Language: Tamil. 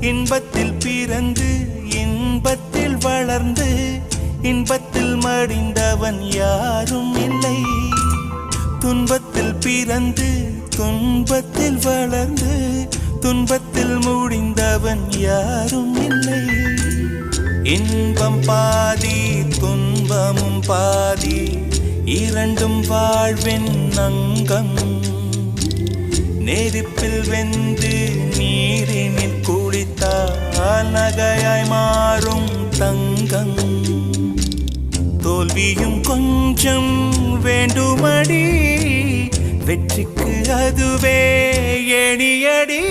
இன்பத்தில் பிறந்து இன்பத்தில் வளர்ந்து இன்பத்தில் மடிந்தவன் யாரும் இல்லை. துன்பத்தில் பிறந்து துன்பத்தில் வளர்ந்து துன்பத்தில் முடிந்தவன் யாரும் இல்லை. இன்பம் பாதி துன்பமும் பாதி இரண்டும் வாழ்வின் அங்கம். நெருப்பில் வெந்து நீரினில் குளித்தால் நகையாய் மாறும் தங்கம். தோல்வியும் கொஞ்சம் வேண்டுமடி, வெற்றிக்கு அதுவே எணியடி.